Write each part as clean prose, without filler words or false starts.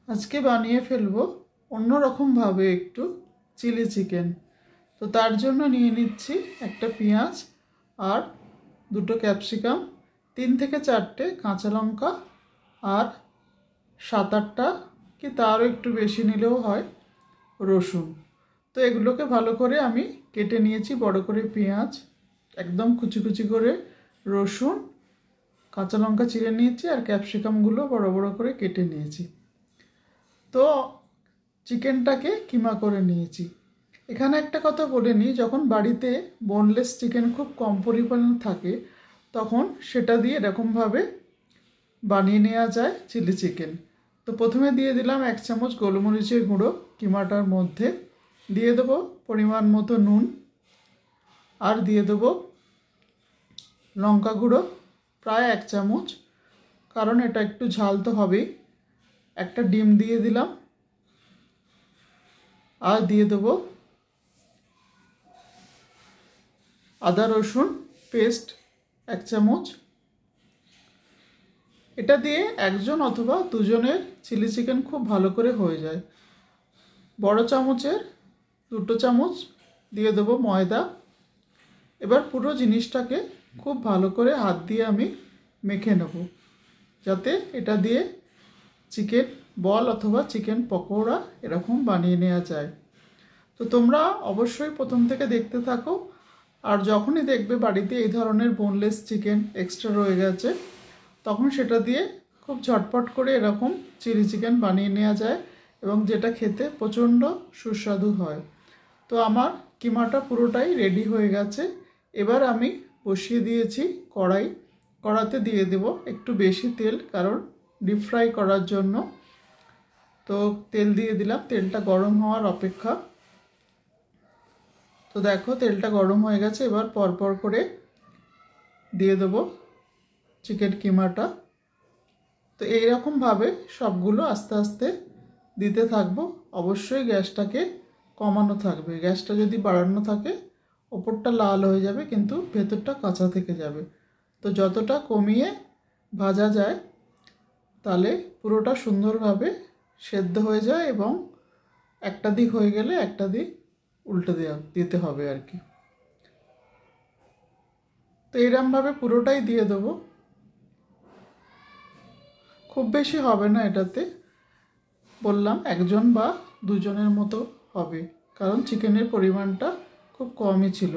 আজকে বানিয়ে ফেলবো অন্যরকমভাবে একটু চিলি চিকেন। তো তার জন্য নিয়ে নিচ্ছি একটা পেঁয়াজ আর দুটো ক্যাপসিকাম, 3 থেকে 4টে কাঁচা লঙ্কা আর 7-8টা কি তারও একটু বেশি নিলেও হয় রসুন। তো এগুলোকে ভালো করে আমি কেটে নিয়েছি, বড় করে পেঁয়াজ একদম কুচি কুচি করে, রসুন কাঁচা লঙ্কা চিড়ে নিয়েছি আর ক্যাপসিকামগুলো বড় বড় করে কেটে নিয়েছি। তো চিকেনটাকে কিমা করে নিয়েছি। এখানে একটা কথা বলে নিই, যখন বাড়িতে বোনলেস চিকেন খুব কম পরিমাণে থাকে তখন সেটা দিয়ে এরকমভাবে বানিয়ে নেওয়া যায় চিলি চিকেন। তো প্রথমে দিয়ে দিলাম 1 চামচ গোলমরিচের গুঁড়ো কিমাটার মধ্যে, দিয়ে দেবো পরিমাণ মতো নুন, আর দিয়ে দেবো লঙ্কা গুঁড়ো প্রায় 1 চামচ, কারণ এটা একটু ঝাল তো হবেই। একটা ডিম দিয়ে দিলাম, আর দিয়ে দেবো আদা রসুন পেস্ট 1 চামচ। এটা দিয়ে একজন অথবা দুজনের চিলি চিকেন খুব ভালো করে হয়ে যায়। বড় চামচের 2 চামচ দিয়ে দেবো ময়দা। এবার পুরো জিনিসটাকে খুব ভালো করে হাত দিয়ে আমি মেখে নেব, যাতে এটা দিয়ে চিকেন বল অথবা চিকেন পকোড়া এরকম বানিয়ে নেওয়া যায়। তো তোমরা অবশ্যই প্রথম থেকে দেখতে থাকো, আর যখনই দেখবে বাড়িতে এই ধরনের বোনলেস চিকেন এক্সট্রা রয়ে গেছে তখন সেটা দিয়ে খুব ঝটপট করে এরকম চিলি চিকেন বানিয়ে নেওয়া যায়, এবং যেটা খেতে প্রচণ্ড সুস্বাদু হয়। তো আমার কিমাটা পুরোটাই রেডি হয়ে গেছে। এবার আমি বসিয়ে দিয়েছি কড়াই। কড়াতে দিয়ে দেব একটু বেশি তেল, কারণ ডিপ ফ্রাই করার জন্য। তো তেল দিয়ে দিলাম, তেলটা গরম হওয়ার অপেক্ষা। তো দেখো তেলটা গরম হয়ে গেছে। এবার পরপর করে দিয়ে দেবো চিকেন কিমাটা। তো এইরকমভাবে সবগুলো আস্তে আস্তে দিতে থাকবো। অবশ্যই গ্যাসটাকে কমানো থাকবে, গ্যাসটা যদি বাড়ানো থাকে ওপরটা লাল হয়ে যাবে কিন্তু ভেতরটা কাঁচা থেকে যাবে। তো যতটা কমিয়ে ভাজা যায় তাহলে পুরোটা সুন্দরভাবে সেদ্ধ হয়ে যায়, এবং একটা দিক হয়ে গেলে একটা দিক উল্টে দিতে হবে আর কি। তো এরমভাবে পুরোটাই দিয়ে দেবো। খুব বেশি হবে না এটাতে, বললাম একজন বা দুজনের মতো হবে, কারণ চিকেনের পরিমাণটা খুব কমই ছিল।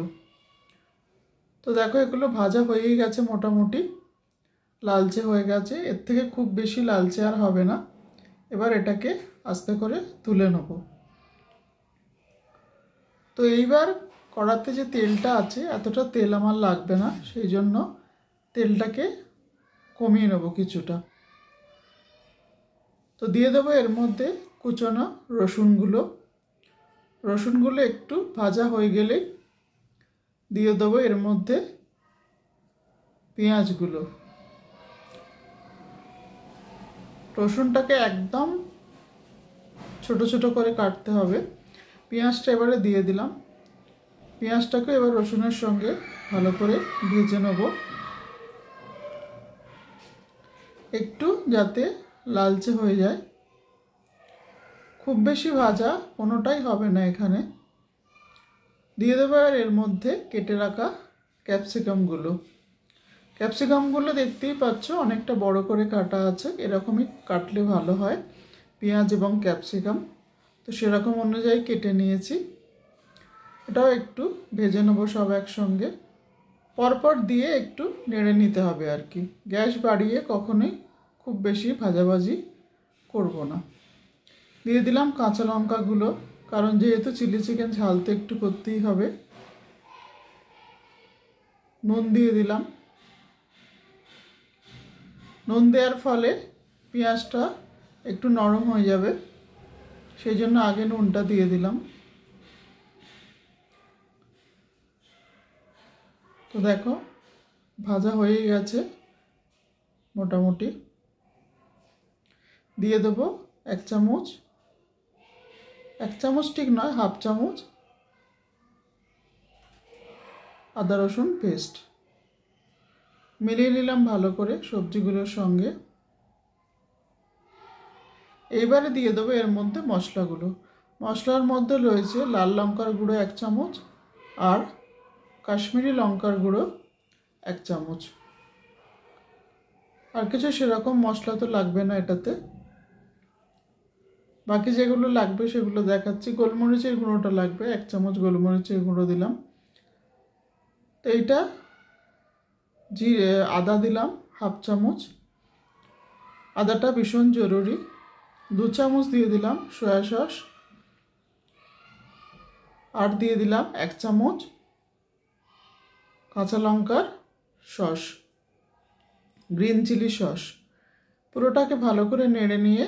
তো দেখো এগুলো ভাজা হয়েই গেছে, মোটামুটি লালচে হয়ে গেছে, এর থেকে খুব বেশি লালচে আর হবে না। এবার এটাকে আস্তে করে তুলে নেব। তো এইবার কড়াতে যে তেলটা আছে এতটা তেল আমার লাগবে না, সেই জন্য তেলটাকে কমিয়ে নেব কিছুটা। তো দিয়ে দেবো এর মধ্যে কুচনো রসুনগুলো একটু ভাজা হয়ে গেলেই দিয়ে দেবো এর মধ্যে পেঁয়াজগুলো। রসুনটাকে একদম ছোট ছোট করে কাটতে হবে। পেঁয়াজটা এবারে দিয়ে দিলাম। পেঁয়াজটাকে এবার রসুনের সঙ্গে ভালো করে ভেজে নেব, একটু যাতে লালচে হয়ে যায়। খুব বেশি ভাজা কোনোটাই হবে না এখানে। দিয়ে দেবো আর এর মধ্যে কেটে রাখা ক্যাপসিকামগুলো দেখতেই পাচ্ছ অনেকটা বড় করে কাটা আছে, এরকমই কাটলে ভালো হয় পেঁয়াজ এবং ক্যাপসিকাম। তো সেরকম অনুযায়ী কেটে নিয়েছি। এটাও একটু ভেজে নেবো সব একসঙ্গে, পরপর দিয়ে একটু নেড়ে নিতে হবে আর কি। গ্যাস বাড়িয়ে কখনোই খুব বেশি ভাজাভাজি করব না। দিয়ে দিলাম কাঁচা লঙ্কাগুলো, কারণ যেহেতু চিলি চিকেন ঝাল তো একটু করতেই হবে। নুন দিয়ে দিলাম। নুন দেওয়ার ফলে পেঁয়াজটা একটু নরম হয়ে যাবে, সেই জন্য আগে নুনটা দিয়ে দিলাম। তো দেখো ভাজা হয়ে গেছে মোটামুটি। দিয়ে দেবো 1 চামচ, 1 চামচ ঠিক নয়, হাফ চামচ আদা রসুন পেস্ট। মিলিয়ে নিলাম ভালো করে সবজিগুলোর সঙ্গে। এইবারে দিয়ে দেবো এর মধ্যে মশলাগুলো। মশলার মধ্যে রয়েছে লাল লঙ্কার গুঁড়ো 1 চামচ আর কাশ্মীরি লঙ্কার গুঁড়ো 1 চামচ। আর কিছু সেরকম মশলা তো লাগবে না এটাতে, বাকি যেগুলো লাগবে সেগুলো দেখাচ্ছি। গোলমরিচের গুঁড়োটা লাগবে, 1 চামচ গোলমরিচের গুঁড়ো দিলাম। তো এইটা আদা দিলাম 1/2 চামচ, আদাটা ভীষণ জরুরি। 2 চামচ দিয়ে দিলাম সয়া সস, আর দিয়ে দিলাম 1 চামচ কাঁচা লঙ্কার সস, গ্রিন চিলি সস। পুরোটাকে ভালো করে নেড়ে নিয়ে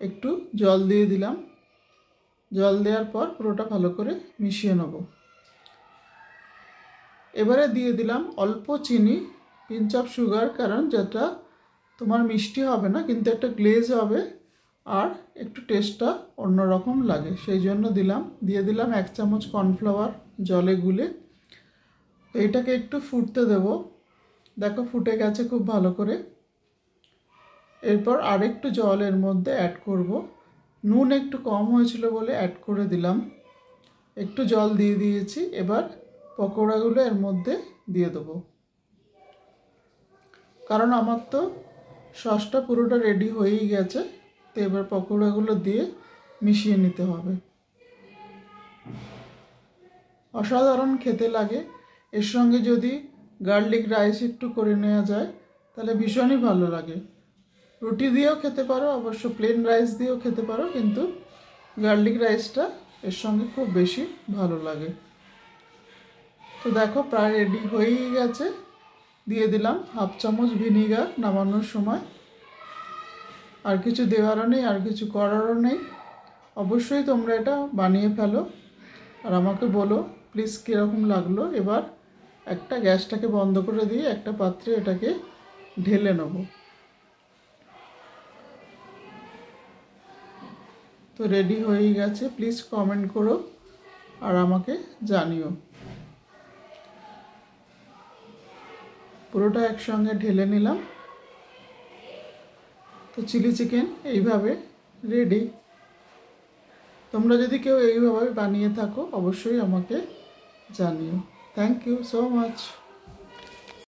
একটু জল দিয়ে দিলাম। জল দেওয়ার পর পুরোটা ভালো করে মিশিয়ে নেব। এবারে দিয়ে দিলাম অল্প চিনি, পিঞ্চ অফ সুগার, কারণ যেটা তোমার মিষ্টি হবে না কিন্তু একটা গ্লেজ হবে আর একটু টেস্টটা অন্যরকম লাগে, সেই জন্য দিলাম। দিয়ে দিলাম 1 চামচ কর্নফ্লাওয়ার জলে গুলে। তো এটাকে একটু ফুটতে দেব। দেখো ফুটে গেছে খুব ভালো করে। এরপর আরেকটু জল এর মধ্যে অ্যাড করব। নুন একটু কম হয়েছিল বলে অ্যাড করে দিলাম, একটু জল দিয়ে দিয়েছি। এবার পকোড়াগুলো এর মধ্যে দিয়ে দেবো, কারণ আমার তো সসটা পুরোটা রেডি হয়েই গেছে। তো এবার পকোড়াগুলো দিয়ে মিশিয়ে নিতে হবে। অসাধারণ খেতে লাগে। এর সঙ্গে যদি গার্লিক রাইস একটু করে নেওয়া যায় তাহলে ভীষণই ভালো লাগে। রুটি দিয়েও খেতে পারো, অবশ্য প্লেন রাইস দিয়েও খেতে পারো, কিন্তু গার্লিক রাইসটা এর সঙ্গে খুব বেশি ভালো লাগে। তো দেখো প্রায় রেডি হয়েই গেছে। দিয়ে দিলাম 1/2 চামচ ভিনিগার নামানোর সময়। আর কিছু দেওয়ারও নেই, আর কিছু করারও নেই। অবশ্যই তোমরা এটা বানিয়ে ফেলো আর আমাকে বলো প্লিজ কীরকম লাগলো। এবার একটা গ্যাসটাকে বন্ধ করে দিয়ে একটা পাত্রে এটাকে ঢেলে নেব। তো রেডি হয়েই গেছে। প্লিজ কমেন্ট করো আর আমাকে জানিও। পুরোটা একসঙ্গে ঢেলে নিলাম। তো চিলি চিকেন এইভাবে রেডি। তোমরা যদি কেউ এইভাবে বানিয়ে থাকো অবশ্যই আমাকে জানিও। Thank you so much.